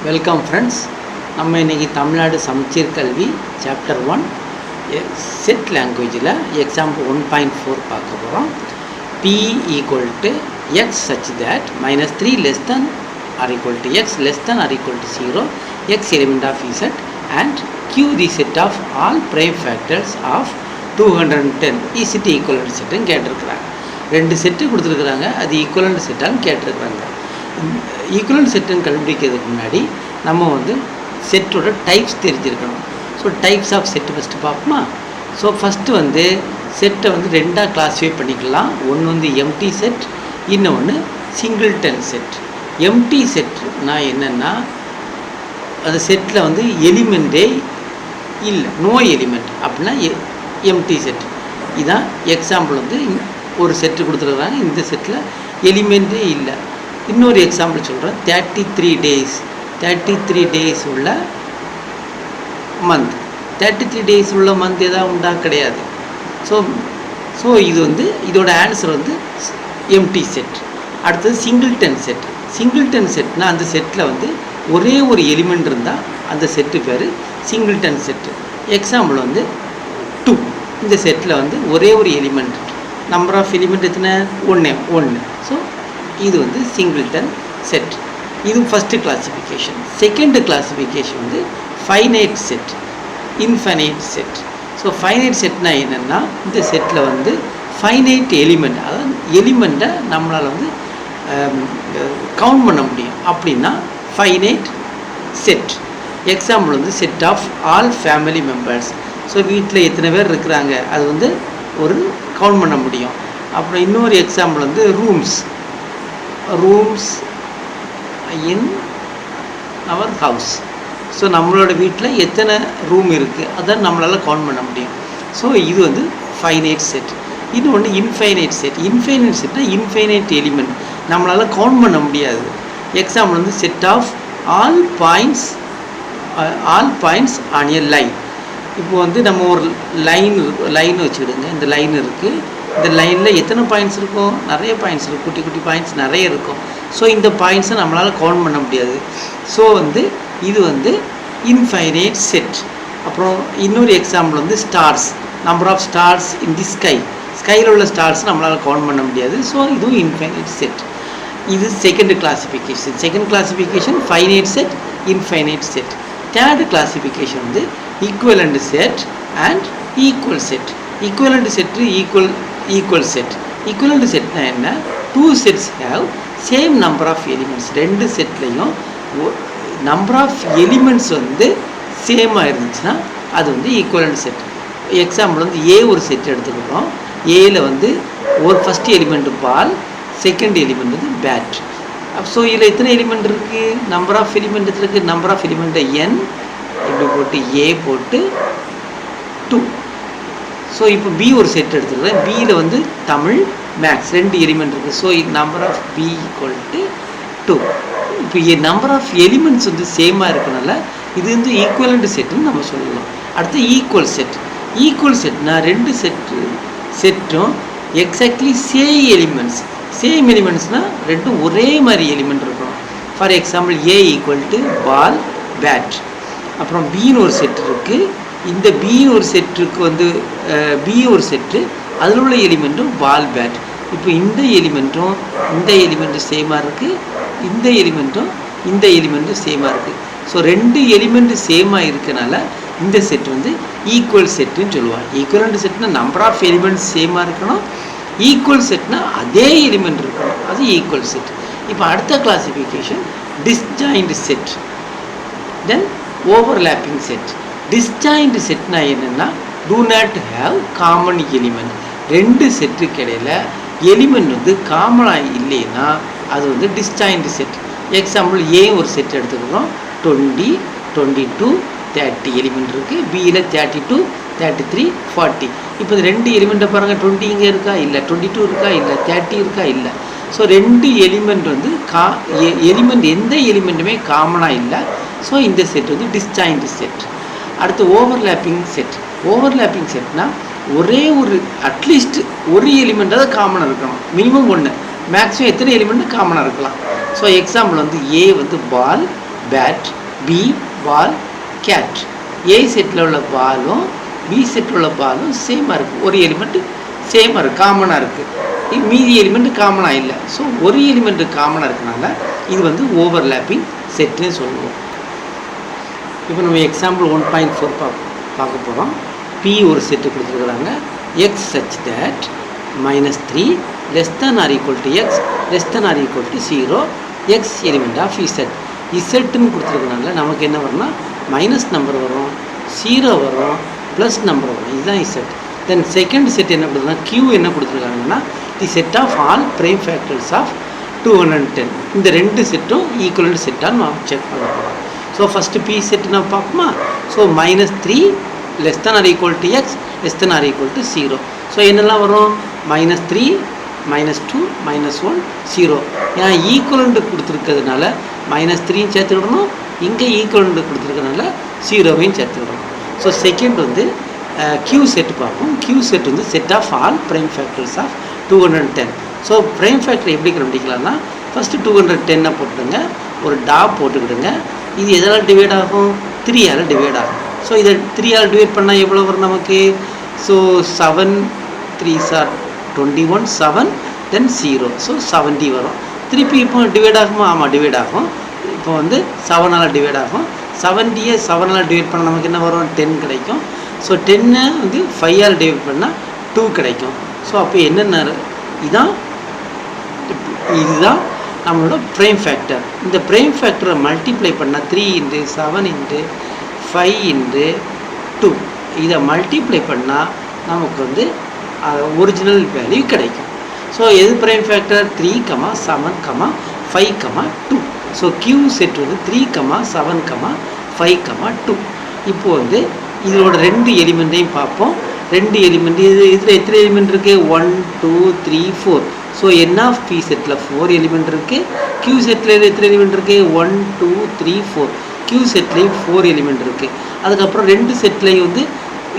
Welcome friends. நம்ம இன்றைக்கி தமிழ்நாடு சமச்சீர் கல்வி சாப்டர் 1 செட் லாங்குவேஜில் எக்ஸாம்பிள் 1.4 பார்க்க போகிறோம். P equal to x such that -3 less than or equal to x less than or equal to 0 x element of z and q the set of all prime factors of 210 is it equivalent செட்டுன்னு கேட்டிருக்கிறாங்க. ரெண்டு set கொடுத்துருக்குறாங்க, அது equivalent செட்டான்னு கேட்டிருக்கிறாங்க. Equivalent செட்டுன்னு கண்டுபிடிக்கிறதுக்கு முன்னாடி நம்ம செட்டோட types தெரிஞ்சிருக்கணும். So types of set first பார்ப்போமா. ஸோ ஃபஸ்ட்டு செட்டை ரெண்டாக கிளாஸிஃபை பண்ணிக்கலாம். ஒன்று எம்டி செட், இன்னொன்று சிங்கிள்டன் செட். எம்டி செட்னா என்னென்னா அந்த செட்டில் எலிமெண்ட்டே இல்லை, நோ எலிமெண்ட் அப்படின்னா எம்டி செட். இதுதான் எக்ஸாம்பிள். ஒரு செட்டு கொடுத்துருக்குறாங்க, இந்த செட்டில் எலிமெண்ட்டே இல்லை. இன்னொரு எக்ஸாம்பிள் சொல்கிறேன். 33 டேஸ் உள்ள மந்த். 33 டேஸ் உள்ள மந்த் எதாவது உண்டா? கிடையாது. ஸோ இது இதோட ஆன்சர் எம்டி செட். அடுத்தது சிங்கிள்டன் செட். சிங்கிள்டன் செட்னா அந்த செட்டில் ஒரே ஒரு எலிமெண்ட் இருந்தால் அந்த செட்டு பேர் சிங்கிள்டன் செட்டு. எக்ஸாம்பிள் 2. இந்த செட்டில் ஒரே ஒரு எலிமெண்ட், நம்பர் ஆஃப் எலிமெண்ட் எத்தனை? ஒன்று. ஸோ இது சிங்கிள்டன் செட். இது first classification. Second classification finite set, infinite set. So finite செட்னா என்னென்னா இந்த செட்டில் ஃபைனைட் எலிமெண்ட், அதாவது எலிமெண்ட்டை நம்மளால் கவுண்ட் பண்ண முடியும், அப்படின்னா finite set. Example set of all family members. So வீட்டில் எத்தனை பேர் இருக்கிறாங்க அது ஒரு கவுண்ட் பண்ண முடியும். அப்புறம் இன்னொரு example rooms in our house. So நம்மளோட வீட்டில் எத்தனை ரூம் இருக்குது அதை நம்மளால் கவுண்ட் பண்ண முடியும். ஸோ இது ஃபைனைட் செட். இன்னொன்று இன்ஃபைனைட் செட். இன்ஃபைனைட் செட்னா இன்ஃபைனைட் எலிமெண்ட், நம்மளால் கவுண்ட் பண்ண முடியாது. Example set of all points on a line. இப்போ நம்ம ஒரு லைன் வச்சுக்கிடுங்க. இந்த லைன் இருக்குது. இந்த லைனில் எத்தனை பாயிண்ட்ஸ் இருக்கும்? நிறைய பாயிண்ட்ஸ் இருக்கும், குட்டி குட்டி பாயிண்ட்ஸ் நிறைய இருக்கும். ஸோ இந்த பாயிண்ட்ஸை நம்மளால் கவுண்ட் பண்ண முடியாது. ஸோ இது இன்ஃபைனைட் செட். அப்புறம் இன்னொரு example stars. Number of stars in the ஸ்கையில் உள்ள ஸ்டார்ஸ் நம்மளால் கவுண்ட் பண்ண முடியாது. ஸோ இதுவும் இன்ஃபைனைட் செட். இது second classification finite set, infinite set. Third classification equivalent set and equal set. Equivalent set equal set. Equivalent செட்னா என்ன? 2 sets have same number of elements. ரெண்டு செட்லேயும் நம்பர் ஆஃப் எலிமெண்ட்ஸ் சேமாக இருந்துச்சுன்னா அது ஈக்குவலண்ட் செட். எக்ஸாம்பிள் ஏ ஒரு set எடுத்துக்கிட்டோம். ஏயில் ஒரு ஃபஸ்ட் எலிமெண்ட் பால், செகண்ட் எலிமெண்ட் பேட். ஸோ இதில் எத்தனை எலிமெண்ட் இருக்குது? நம்பர் ஆஃப் எலிமெண்ட் இருக்குது. நம்பர் ஆஃப் எலிமெண்ட்டை n இப்படி போட்டு ஏ போட்டு 2. ஸோ இப்போ பி ஒரு செட் எடுத்துக்கிறேன். பியில் தமிழ், மேக்ஸ் ரெண்டு எலிமெண்ட் இருக்குது. ஸோ இது number of B equal to 2. இப்போ நம்பர் ஆஃப் எலிமெண்ட்ஸ் சேமாக இருக்கனால இது ஈக்குவலண்ட் செட்டுன்னு நம்ம சொல்லலாம். அடுத்து ஈக்குவல் செட். ஈக்குவல் செட்னா ரெண்டு செட்டும் எக்ஸாக்ட்லி சேம் எலிமெண்ட்ஸ்னால் ரெண்டும் ஒரே மாதிரி எலிமெண்ட் இருக்கணும். For example A equal to ball, bat. அப்புறம் பின்னு ஒரு செட் இருக்குது. இந்த பின்னு ஒரு செட்டுக்கு பி ஒரு செட்டு, அதில் உள்ள எலிமெண்ட்டும் பால், பேட். இப்போ இந்த எலிமெண்ட்டும் சேமாக இருக்குது, இந்த எலிமெண்ட்டும் சேமாக இருக்குது. ஸோ ரெண்டு எலிமெண்ட்டு சேமாக இருக்கனால இந்த செட் ஈக்குவல் செட்டுன்னு சொல்லுவாங்க. ஈக்குவலண்ட் செட்னா நம்பர் ஆஃப் எலிமெண்ட்ஸ் சேமாக இருக்கணும். ஈக்குவல் செட்னா அதே எலிமெண்ட் இருக்கணும், அது ஈக்குவல் செட். இப்போ அடுத்த classification disjoint set, then overlapping set. Disjoint செட்னா என்னென்னா do not have common element. ரெண்டு செட்டுக்கு இடையில் எலிமெண்ட் காமனாக இல்லைன்னா அது டிஸ்ஜாயிண்ட் செட். எக்ஸாம்பிள் ஏ ஒரு செட் எடுத்துக்கிறோம். 20, 22, 30 எலிமெண்ட் இருக்குது. பியில் 32, 33, 40. இப்போ இந்த ரெண்டு எலிமெண்ட்டை பாருங்கள். 20 இங்கே இருக்கா? இல்லை. 22 இருக்கா? இல்லை. 30 இருக்கா? இல்லை. ஸோ ரெண்டு எலிமெண்ட் எலிமெண்ட் எந்த எலிமெண்ட்டுமே காமனாக இல்லை. ஸோ இந்த செட் டிஸ்ஜாயிண்ட் செட். அடுத்து ஓவர்லேப்பிங் செட். ஓவர்லேப்பிங் செட்னா ஒரே ஒரு அட்லீஸ்ட் ஒரு எலிமெண்ட்டாவது காமனாக இருக்கணும். மினிமம் 1, மேக்ஸிமம் எத்தனை எலிமெண்ட் காமனாக இருக்கலாம். So example A ball, bat, B ball, cat. A செட்டில் உள்ள பாலும் பி செட்டில் உள்ள பாலும் சேமாக இருக்குது. ஒரு எலிமெண்ட் சேமாக இருக்குது, காமனாக இருக்குது. மீதி எலிமெண்ட் காமனாக இல்லை. ஸோ ஒரு எலிமெண்ட் காமனாக இருக்கனால இது வந்து ஓவர்லேப்பிங் செட்டுன்னு சொல்லுவோம். இப்போ நம்ம எக்ஸாம்பிள் 1.4 பார்க்க போகிறோம். பி ஒரு செட்டு கொடுத்துருக்குறாங்க. X such that -3 less than or equal to x less than or equal to 0 x element of Z. இசட்டுன்னு கொடுத்துருக்கனால நமக்கு என்ன வரும்னா மைனஸ் நம்பர் வரும், 0 வரும், ப்ளஸ் நம்பர் வரும். இதுதான் இசட். தென் செகண்ட் செட் என்ன கொடுத்துருக்காங்க, கியூ என்ன கொடுத்துருக்காங்கன்னா the set of all prime factors of 210. இந்த ரெண்டு செட்டும் ஈக்குவலண்ட் செட்டாக நம்ம செக் பண்ண போகிறோம். ஸோ ஃபஸ்ட்டு பி செட்டு நம்ம பார்ப்போமா. So -3 less than or equal to x less than or equal to 0. So என்னெல்லாம் வரும், -3 -2 -1 0. ஏன்னா ஈக்குவலண்ட் கொடுத்துருக்கிறதுனால -3 சேர்த்துக்கிடணும், இங்கே ஈக்குவலண்ட் கொடுத்துருக்கனால 0வையும் சேர்த்துக்கிடணும். ஸோ செகண்ட் வந்து கியூ செட்டு பார்ப்போம். கியூ செட் வந்து set of all prime factors of 210. So prime factor எப்படி கண்டுபிடிக்கலாம்னா ஃபஸ்ட்டு 210 போட்டுடுங்க, ஒரு டாப் போட்டுக்கிடுங்க. இது எதனால் டிவைட் ஆகும், 3ஆல் டிவைட் ஆகும். ஸோ இதை 3ஆல் டிவைட் பண்ணால் எவ்வளோ வரும் நமக்கு. So 7 3s are 21, 7 then 0. So 70 வரும். திருப்பி இப்போ டிவைட் ஆகுமா, ஆமாம் டிவைட் ஆகும். இப்போ வந்து 7ஆல் டிவைட் ஆகும். 70யை 7ஆல் டிவைட் பண்ணால் நமக்கு என்ன வரும், 10 கிடைக்கும். ஸோ 10 வந்து 5ஆல் டிவைட் பண்ணால் 2 கிடைக்கும். ஸோ அப்போ என்னென்ன இதுதான் நம்மளோட ப்ரைம் ஃபேக்டர். இந்த ப்ரைம் ஃபேக்டரை மல்டிப்ளை பண்ணால் 3 × 7 × 5 × 2 இதை மல்டிப்ளை பண்ணால் நமக்கு வந்து ஒரிஜினல் வேல்யூ கிடைக்கும். ஸோ எது prime factor, 3, 7, 5, 2. So Q set வந்து 3, 7, 5, 2. இப்போது வந்து இதோட ரெண்டு எலிமெண்ட்டையும் பார்ப்போம். ரெண்டு எலிமெண்ட் இதில் எத்தனை எலிமெண்ட் இருக்குது, 1 2 3 4. ஸோ என் ஆஃப் பி செட்டில் 4 எலிமெண்ட் இருக்குது. கியூ செட்டில் எத்தனை எலிமெண்ட் இருக்குது, 1 2 3 4. கியூ செட்லேயும் 4 எலிமெண்ட் இருக்குது. அதுக்கப்புறம் ரெண்டு செட்லேயும் வந்து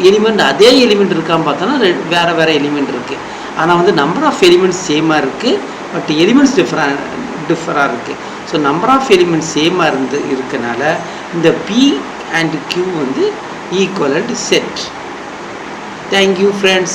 எலிமெண்ட் அதே எலிமெண்ட் இருக்கான்னு பார்த்தோன்னா வேறு வேறு எலிமெண்ட் இருக்குது. ஆனால் வந்து நம்பர் ஆஃப் எலிமெண்ட்ஸ் சேமாக இருக்குது, பட் எலிமெண்ட்ஸ் டிஃபராக இருக்குது. ஸோ நம்பர் ஆஃப் எலிமெண்ட்ஸ் சேமாக இருக்கனால இந்த பி அண்ட் கியூ வந்து equivalent set. Thank you friends.